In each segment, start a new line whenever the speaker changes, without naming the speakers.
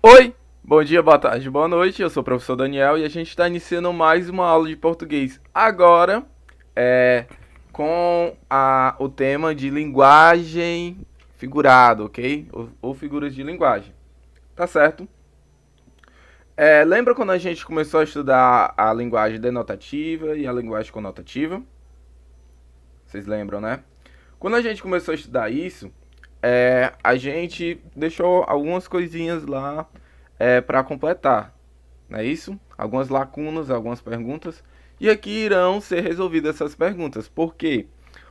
Oi, bom dia, boa tarde, boa noite. Eu sou o professor Daniel e a gente está iniciando mais uma aula de português. Agora, é, o tema de linguagem figurada, ok? Ou figuras de linguagem, tá certo? Lembra quando a gente começou a estudar a linguagem denotativa e a linguagem conotativa? Vocês lembram, né? Quando a gente começou a estudar isso, a gente deixou algumas coisinhas lá para completar, não é isso? Algumas lacunas, algumas perguntas. E aqui irão ser resolvidas essas perguntas. Por quê?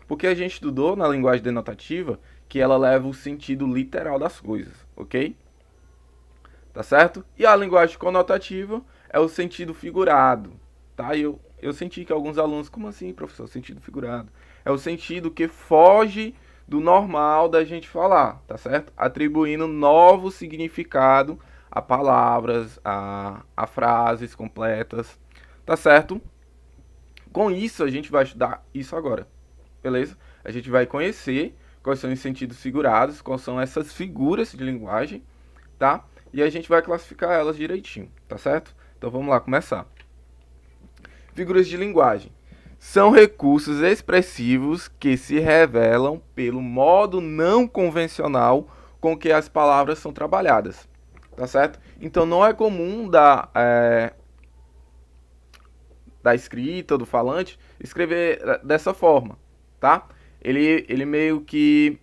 Porque a gente estudou na linguagem denotativa que ela leva o sentido literal das coisas, ok? Tá certo? E a linguagem conotativa é o sentido figurado, tá? Eu senti que alguns alunos, como assim, professor, sentido figurado? É o sentido que foge do normal da gente falar, tá certo? Atribuindo novo significado a palavras, a frases completas, tá certo? Com isso, a gente vai estudar isso agora, beleza? A gente vai conhecer quais são os sentidos figurados, quais são essas figuras de linguagem, tá? E a gente vai classificar elas direitinho, tá certo? Então vamos lá começar. Figuras de linguagem são recursos expressivos que se revelam pelo modo não convencional com que as palavras são trabalhadas, tá certo? Então não é comum da escrita, do falante, escrever dessa forma, tá? Ele meio que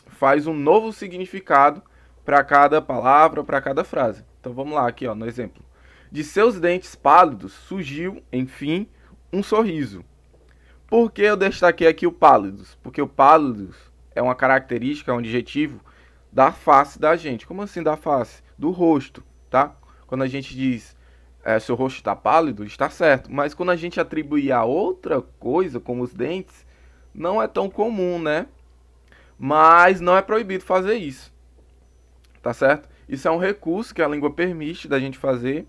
faz um novo significado para cada palavra, para cada frase. Então vamos lá, aqui ó, no exemplo. De seus dentes pálidos surgiu, enfim, um sorriso. Por que eu destaquei aqui o pálidos? Porque o pálidos é uma característica, é um adjetivo da face da gente. Como assim da face? Do rosto, tá? Quando a gente diz seu rosto está pálido, está certo. Mas quando a gente atribui a outra coisa, como os dentes, não é tão comum, né? Mas não é proibido fazer isso, tá certo? Isso é um recurso que a língua permite da gente fazer,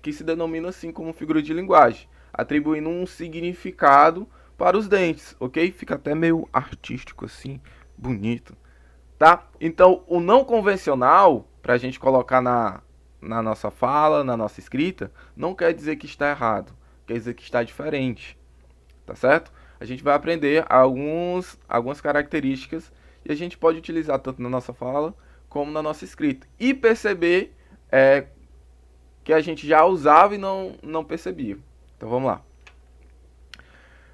que se denomina assim como figura de linguagem, atribuindo um significado para os dentes, ok? Fica até meio artístico assim, bonito, tá? Então, o não convencional, para a gente colocar na nossa fala, na nossa escrita, não quer dizer que está errado, quer dizer que está diferente, tá certo? A gente vai aprender algumas características e a gente pode utilizar tanto na nossa fala como na nossa escrita. E perceber que a gente já usava e não percebia. Então vamos lá.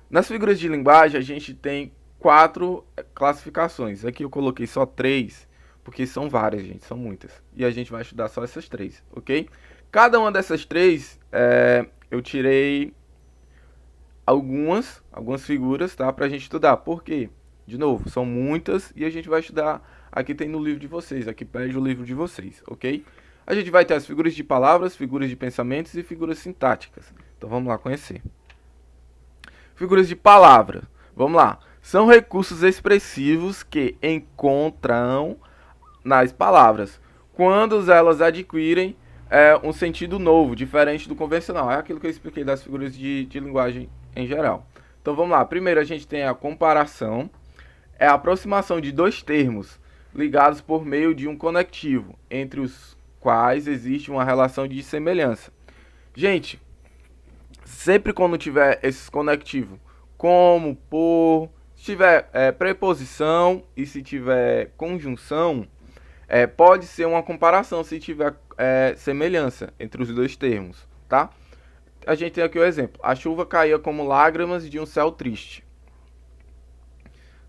Nas figuras de linguagem a gente tem quatro classificações. Aqui eu coloquei só três, porque são várias, gente, são muitas. E a gente vai estudar só essas três, ok? Cada uma dessas três eu tirei algumas figuras, tá? Pra gente estudar. Por quê? De novo, são muitas e a gente vai estudar. Aqui tem no livro de vocês, aqui pede o livro de vocês, ok? A gente vai ter as figuras de palavras, figuras de pensamentos e figuras sintáticas. Então vamos lá conhecer. Figuras de palavra. Vamos lá. São recursos expressivos que encontram nas palavras quando elas adquirem um sentido novo, diferente do convencional. É aquilo que eu expliquei das figuras de linguagem em geral. Então vamos lá. Primeiro a gente tem a comparação, é a aproximação de dois termos ligados por meio de um conectivo, entre os quais existe uma relação de semelhança. Gente, sempre quando tiver esses conectivos, como, por, se tiver preposição e se tiver conjunção, pode ser uma comparação se tiver semelhança entre os dois termos, tá? A gente tem aqui o exemplo. A chuva caía como lágrimas de um céu triste.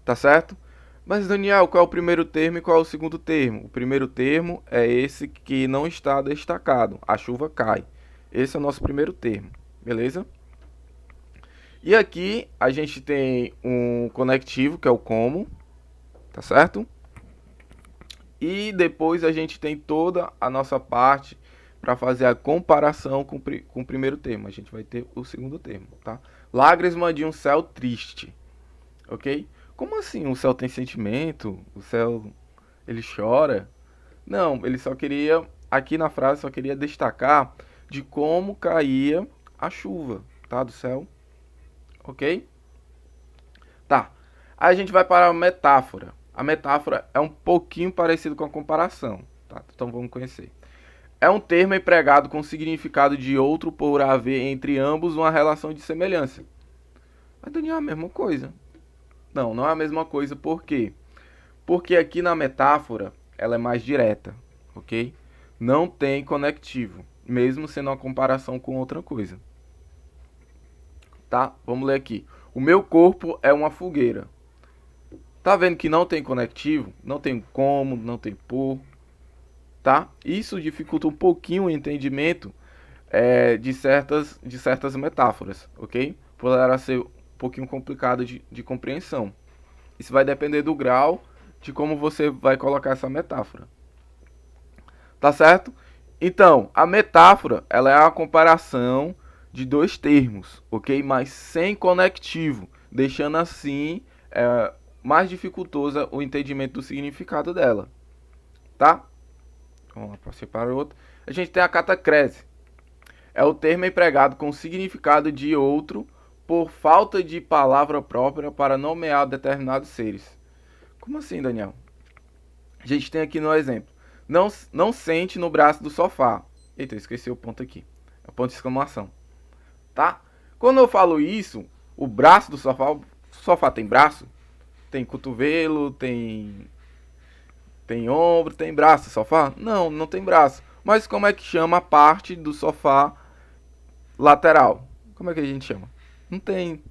Tá certo? Mas, Daniel, qual é o primeiro termo e qual é o segundo termo? O primeiro termo é esse que não está destacado. A chuva cai. Esse é o nosso primeiro termo. Beleza? E aqui a gente tem um conectivo, que é o como. Tá certo? E depois a gente tem toda a nossa parte para fazer a comparação com o primeiro termo. A gente vai ter o segundo termo, tá? Lágrimas de um céu triste, ok? Como assim? O céu tem sentimento? O céu ele chora? Não, ele só queria aqui na frase só queria destacar de como caía a chuva, tá? Do céu, ok? Tá. Aí a gente vai para a metáfora. A metáfora é um pouquinho parecido com a comparação, tá? Então vamos conhecer. É um termo empregado com significado de outro por haver entre ambos uma relação de semelhança. Mas Daniel, é a mesma coisa. Não, não é a mesma coisa. Por quê? Porque aqui na metáfora ela é mais direta, ok? Não tem conectivo, mesmo sendo uma comparação com outra coisa. Tá? Vamos ler aqui. O meu corpo é uma fogueira. Tá vendo que não tem conectivo? Não tem como, não tem por. Tá? Isso dificulta um pouquinho o entendimento de certas metáforas, ok? Poderá ser um pouquinho complicado de compreensão. Isso vai depender do grau de como você vai colocar essa metáfora. Tá certo? Então, a metáfora ela é a comparação de dois termos, ok? Mas sem conectivo, deixando assim mais dificultoso o entendimento do significado dela. Tá? Vamos lá, passei para outro. A gente tem a catacrese. É o termo empregado com significado de outro por falta de palavra própria para nomear determinados seres. Como assim, Daniel? A gente tem aqui no exemplo. Não sente no braço do sofá. Eita, eu esqueci o ponto aqui. É o ponto de exclamação. Tá? Quando eu falo isso, o braço do sofá... O sofá tem braço? Tem cotovelo, tem ombro, tem braço, sofá? Não, não tem braço. Mas como é que chama a parte do sofá lateral? Como é que a gente chama? Não tem,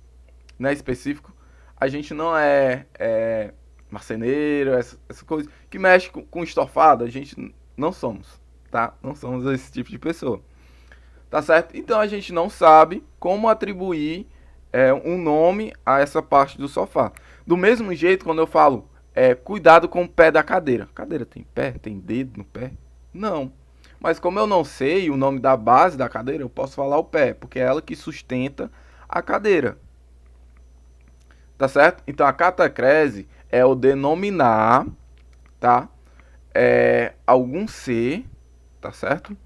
não é específico. A gente não é marceneiro, essa coisa que mexe com estofado, a gente não somos, tá? Não somos esse tipo de pessoa. Tá certo? Então a gente não sabe como atribuir um nome a essa parte do sofá. Do mesmo jeito, quando eu falo cuidado com o pé da cadeira. A cadeira tem pé? Tem dedo no pé? Não. Mas como eu não sei o nome da base da cadeira, eu posso falar o pé, porque é ela que sustenta a cadeira. Tá certo? Então a catacrese é o denominar, tá? Algum ser, tá certo?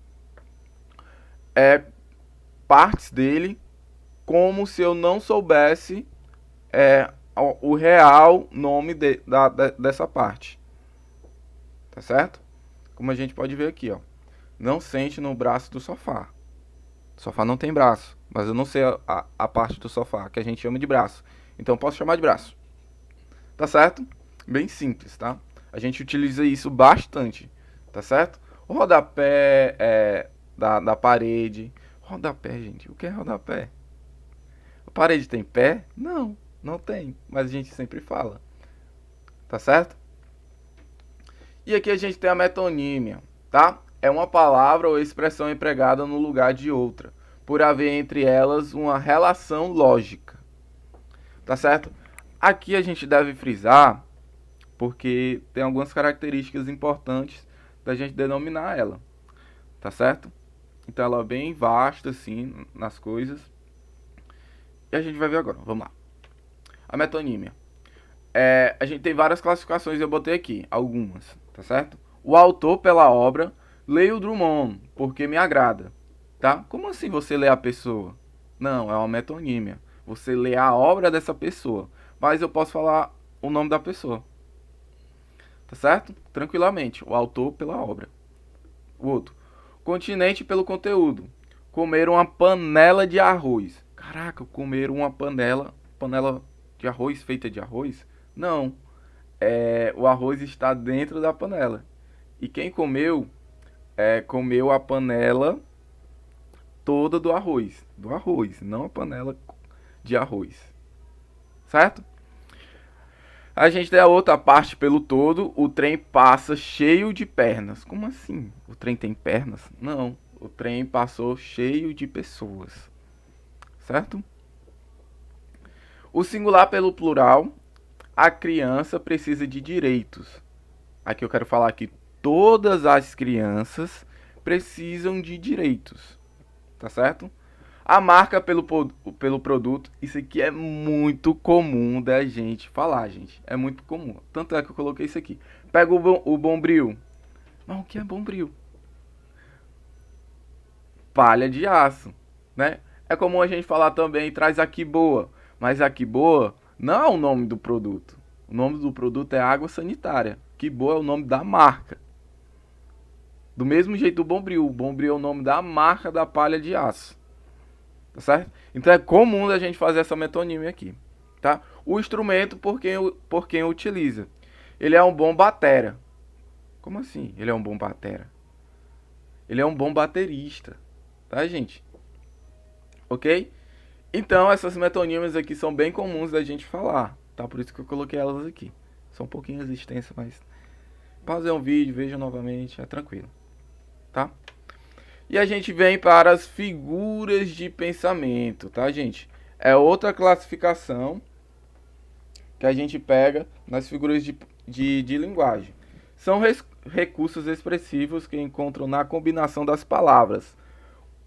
Partes dele como se eu não soubesse o real nome dessa parte. Tá certo? Como a gente pode ver aqui, ó. Não sente no braço do sofá. O sofá não tem braço, mas eu não sei a parte do sofá, que a gente chama de braço. Então eu posso chamar de braço. Tá certo? Bem simples, tá? A gente utiliza isso bastante, tá certo? O rodapé da parede. Rodapé, gente. O que é rodapé? A parede tem pé? Não, não tem. Mas a gente sempre fala. Tá certo? E aqui a gente tem a metonímia, tá? É uma palavra ou expressão empregada no lugar de outra, por haver entre elas uma relação lógica. Tá certo? Aqui a gente deve frisar, porque tem algumas características importantes da gente denominar ela. Tá certo? Então ela é bem vasta, assim, nas coisas. E a gente vai ver agora. Vamos lá. A metonímia. A gente tem várias classificações, eu botei aqui algumas, tá certo? O autor pela obra, leio Drummond, porque me agrada, tá? Como assim você lê a pessoa? Não, é uma metonímia. Você lê a obra dessa pessoa, mas eu posso falar o nome da pessoa, tá certo? Tranquilamente, o autor pela obra. O outro, continente pelo conteúdo. Comer uma panela de arroz. Caraca, comer uma panela de arroz feita de arroz? Não. O arroz está dentro da panela. E quem comeu, comeu a panela toda do arroz. Do arroz, não a panela de arroz. Certo? A gente tem a outra parte pelo todo. O trem passa cheio de pernas. Como assim? O trem tem pernas? Não. O trem passou cheio de pessoas. Certo? O singular pelo plural. A criança precisa de direitos. Aqui eu quero falar que todas as crianças precisam de direitos. Tá certo? A marca pelo produto. Isso aqui é muito comum da gente falar, gente. É muito comum. Tanto é que eu coloquei isso aqui. Pega o Bombril. Mas o que é Bombril? Palha de aço, né? É comum a gente falar também, traz aqui boa. Mas aqui boa não é o nome do produto. O nome do produto é água sanitária. Que boa é o nome da marca. Do mesmo jeito do Bombril. O Bombril é o nome da marca da palha de aço. Tá certo? Então é comum a gente fazer essa metonímia aqui. Tá? O instrumento por quem utiliza. Ele é um bom batera. Como assim? Ele é um bom batera? Ele é um bom baterista. Tá, gente? Ok? Então, essas metonímias aqui são bem comuns da gente falar, tá? Por isso que eu coloquei elas aqui. São um pouquinho extensas, mas pausei um vídeo, veja novamente, é tranquilo, tá? E a gente vem para as figuras de pensamento, tá, gente? É outra classificação que a gente pega nas figuras de linguagem. São recursos expressivos que encontram na combinação das palavras,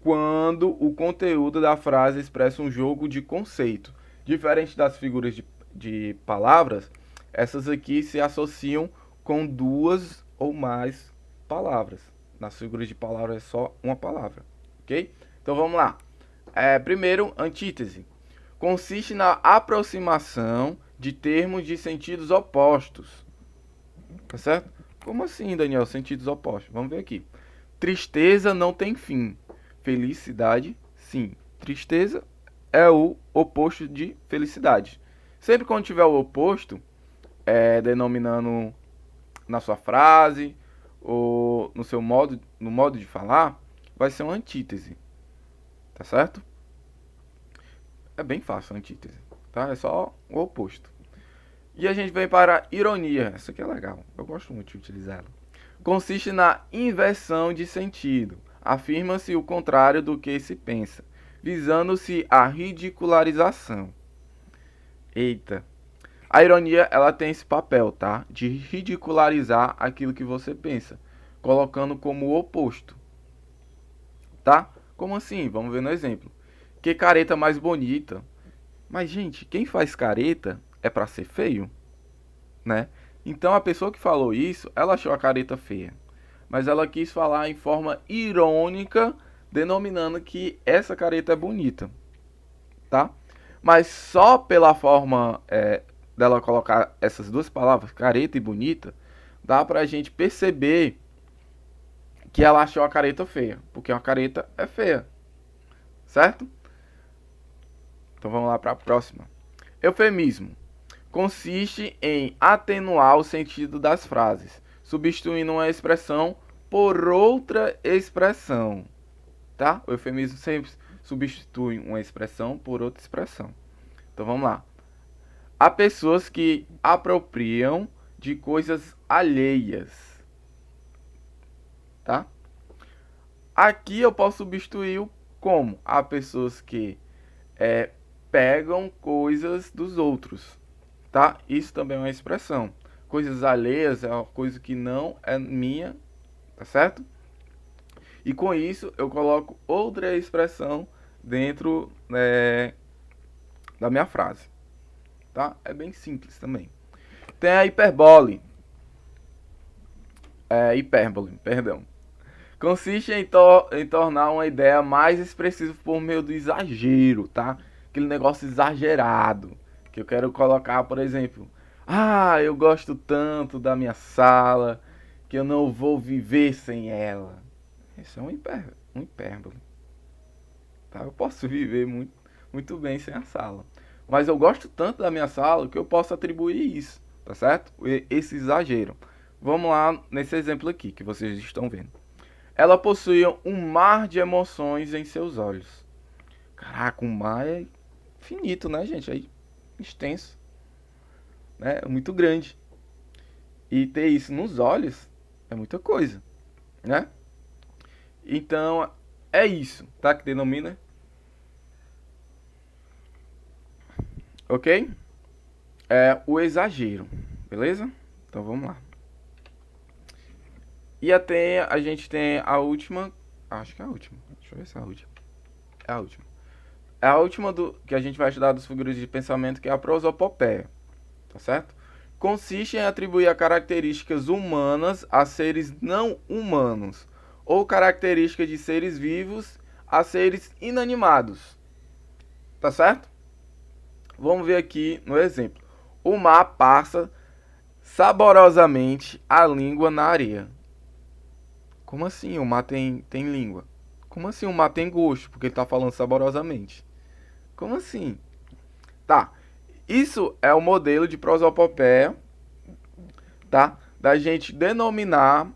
quando o conteúdo da frase expressa um jogo de conceito. Diferente das figuras de palavras, essas aqui se associam com duas ou mais palavras. Nas figuras de palavras é só uma palavra, ok? Então vamos lá. Primeiro, antítese. Consiste na aproximação de termos de sentidos opostos. Tá certo? Como assim, Daniel? Sentidos opostos. Vamos ver aqui. Tristeza não tem fim. Felicidade, sim. Tristeza é o oposto de felicidade. Sempre quando tiver o oposto, denominando na sua frase ou no seu modo de falar, vai ser uma antítese. Tá certo? É bem fácil a antítese, tá? É só o oposto. E a gente vem para a ironia. Essa aqui é legal. Eu gosto muito de utilizá-la. Consiste na inversão de sentido. Afirma-se o contrário do que se pensa, visando-se a ridicularização. Eita. A ironia, ela tem esse papel, tá? De ridicularizar aquilo que você pensa, colocando como o oposto. Tá? Como assim? Vamos ver no exemplo. Que careta mais bonita. Mas, gente, quem faz careta é pra ser feio, né? Então a pessoa que falou isso, ela achou a careta feia. Mas ela quis falar em forma irônica, denominando que essa careta é bonita, tá? Mas só pela forma dela colocar essas duas palavras, careta e bonita, dá pra gente perceber que ela achou a careta feia, porque uma careta é feia, certo? Então vamos lá para a próxima. Eufemismo. Consiste em atenuar o sentido das frases, substituindo uma expressão por outra expressão, tá? O eufemismo sempre substitui uma expressão por outra expressão. Então vamos lá. Há pessoas que apropriam de coisas alheias, tá? Aqui eu posso substituir o como. Há pessoas que pegam coisas dos outros, tá? Isso também é uma expressão. Coisas alheias é uma coisa que não é minha, tá certo? E com isso eu coloco outra expressão dentro da minha frase, tá? É bem simples também. Tem a hipérbole, perdão. Consiste em tornar uma ideia mais expressiva por meio do exagero, tá? Aquele negócio exagerado. Que eu quero colocar, por exemplo, eu gosto tanto da minha sala que eu não vou viver sem ela. Isso é um hipérbole. Tá? Eu posso viver muito bem sem a sala. Mas eu gosto tanto da minha sala que eu posso atribuir isso, tá certo? Esse exagero. Vamos lá nesse exemplo aqui que vocês estão vendo. Ela possuía um mar de emoções em seus olhos. Caraca, um mar é infinito, né, gente? É extenso, né? É muito grande. E ter isso nos olhos é muita coisa, né? Então, é isso, tá? Que denomina. Ok? É o exagero, beleza? Então, vamos lá. E até a gente tem a última. Acho que é a última. Deixa eu ver se é a última. É a última. É a última que a gente vai estudar das figuras de pensamento, que é a prosopopeia. Tá certo? Consiste em atribuir a características humanas a seres não humanos, ou características de seres vivos a seres inanimados. Tá certo? Vamos ver aqui no exemplo. O mar passa saborosamente a língua na areia. Como assim o mar tem língua? Como assim o mar tem gosto? Porque ele tá falando saborosamente. Como assim? Tá. Isso é o modelo de prosopopeia, tá? Da gente denominar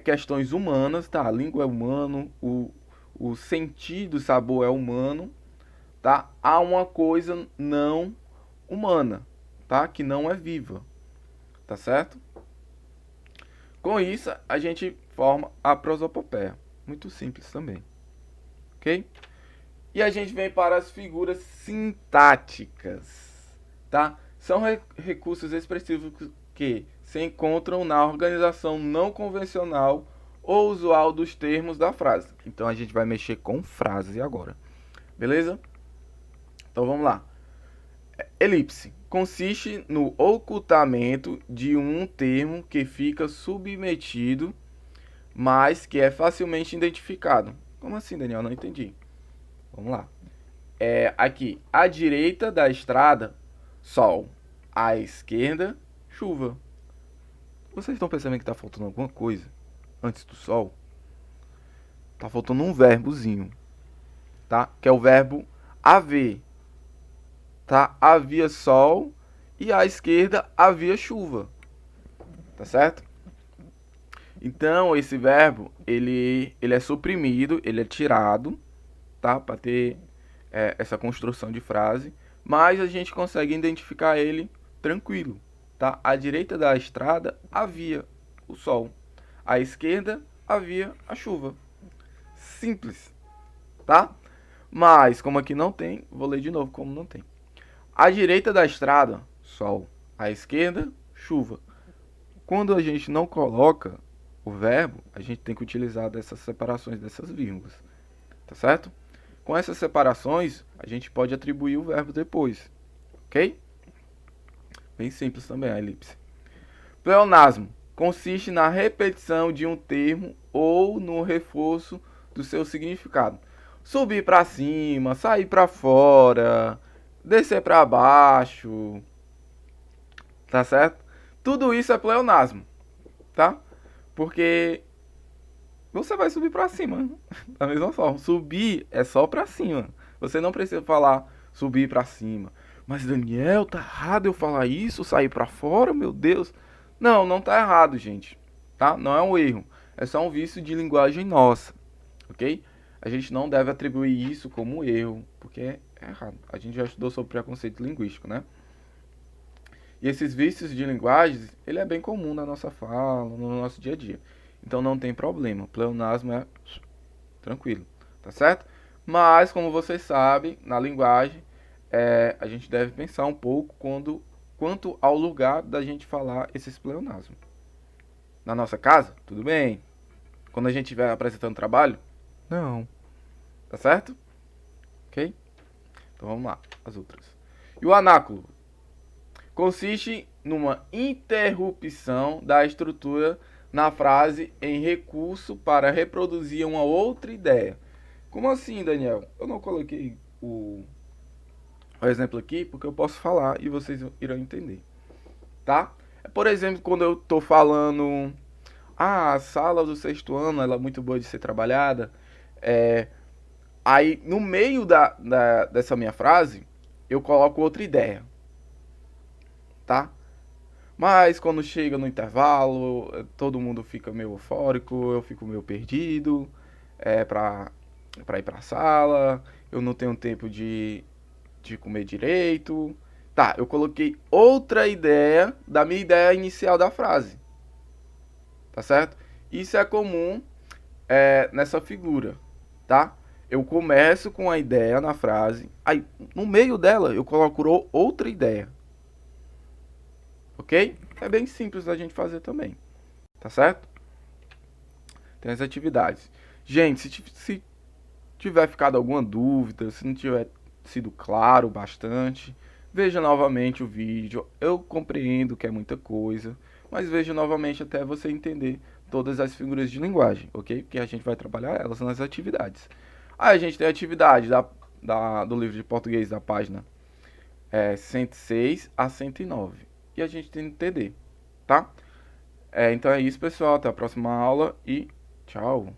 questões humanas, tá? A língua é humano, o sentido, sabor é humano, tá? A uma coisa não humana, tá? Que não é viva, tá certo? Com isso, a gente forma a prosopopeia. Muito simples também, ok? E a gente vem para as figuras sintáticas, tá? São recursos expressivos que se encontram na organização não convencional ou usual dos termos da frase. Então a gente vai mexer com frase agora, beleza? Então vamos lá. Elipse consiste no ocultamento de um termo que fica submetido, mas que é facilmente identificado. Como assim, Daniel? Não entendi. Vamos lá. Aqui, à direita da estrada, sol. À esquerda, chuva. Vocês estão pensando que está faltando alguma coisa antes do sol? Tá faltando um verbozinho, tá? Que é o verbo haver, tá? Havia sol e à esquerda havia chuva, tá certo? Então, esse verbo, ele é suprimido, ele é tirado, tá? Para ter essa construção de frase, mas a gente consegue identificar ele tranquilo, tá? À direita da estrada havia o sol, à esquerda havia a chuva. Simples, tá? Mas como aqui não tem, vou ler de novo como não tem. À direita da estrada, sol, à esquerda, chuva. Quando a gente não coloca o verbo, a gente tem que utilizar dessas separações, dessas vírgulas, tá certo? Com essas separações, a gente pode atribuir o verbo depois, ok? Bem simples também a elipse. Pleonasmo consiste na repetição de um termo ou no reforço do seu significado. Subir para cima, sair para fora, descer para baixo, tá certo? Tudo isso é pleonasmo, tá? Porque você vai subir para cima, da mesma forma. Subir é só para cima. Você não precisa falar subir para cima. Mas Daniel, tá errado eu falar isso, sair para fora, meu Deus. Não, não tá errado, gente. Tá? Não é um erro. É só um vício de linguagem nossa, ok? A gente não deve atribuir isso como erro, porque é errado. A gente já estudou sobre preconceito linguístico, né? E esses vícios de linguagem, ele é bem comum na nossa fala, no nosso dia a dia. Então não tem problema. Pleonasmo é tranquilo, tá certo? Mas, como vocês sabem, na linguagem, a gente deve pensar um pouco quanto ao lugar da gente falar esses pleonasmos. Na nossa casa, tudo bem. Quando a gente estiver apresentando trabalho, não. Tá certo? Ok? Então vamos lá, as outras. E o anáculo consiste numa interrupção da estrutura na frase em recurso para reproduzir uma outra ideia. Como assim, Daniel? Eu não coloquei o exemplo aqui porque eu posso falar e vocês irão entender, tá? Por exemplo, quando eu estou falando, a sala do sexto ano ela é muito boa de ser trabalhada, aí no meio dessa minha frase eu coloco outra ideia, tá? Mas quando chega no intervalo, todo mundo fica meio eufórico, eu fico meio perdido, pra ir pra sala, eu não tenho tempo de comer direito. Tá, eu coloquei outra ideia da minha ideia inicial da frase, tá certo? Isso é comum nessa figura, tá? Eu começo com a ideia na frase, aí no meio dela eu coloco outra ideia, ok? É bem simples da gente fazer também, tá certo? Tem as atividades. Gente, se tiver ficado alguma dúvida, se não tiver sido claro bastante, veja novamente o vídeo. Eu compreendo que é muita coisa, mas veja novamente até você entender todas as figuras de linguagem, ok? Porque a gente vai trabalhar elas nas atividades. Aí a gente tem a atividade do livro de português da página 106 a 109. E a gente tem que entender, tá? Então é isso, pessoal. Até a próxima aula e Tchau.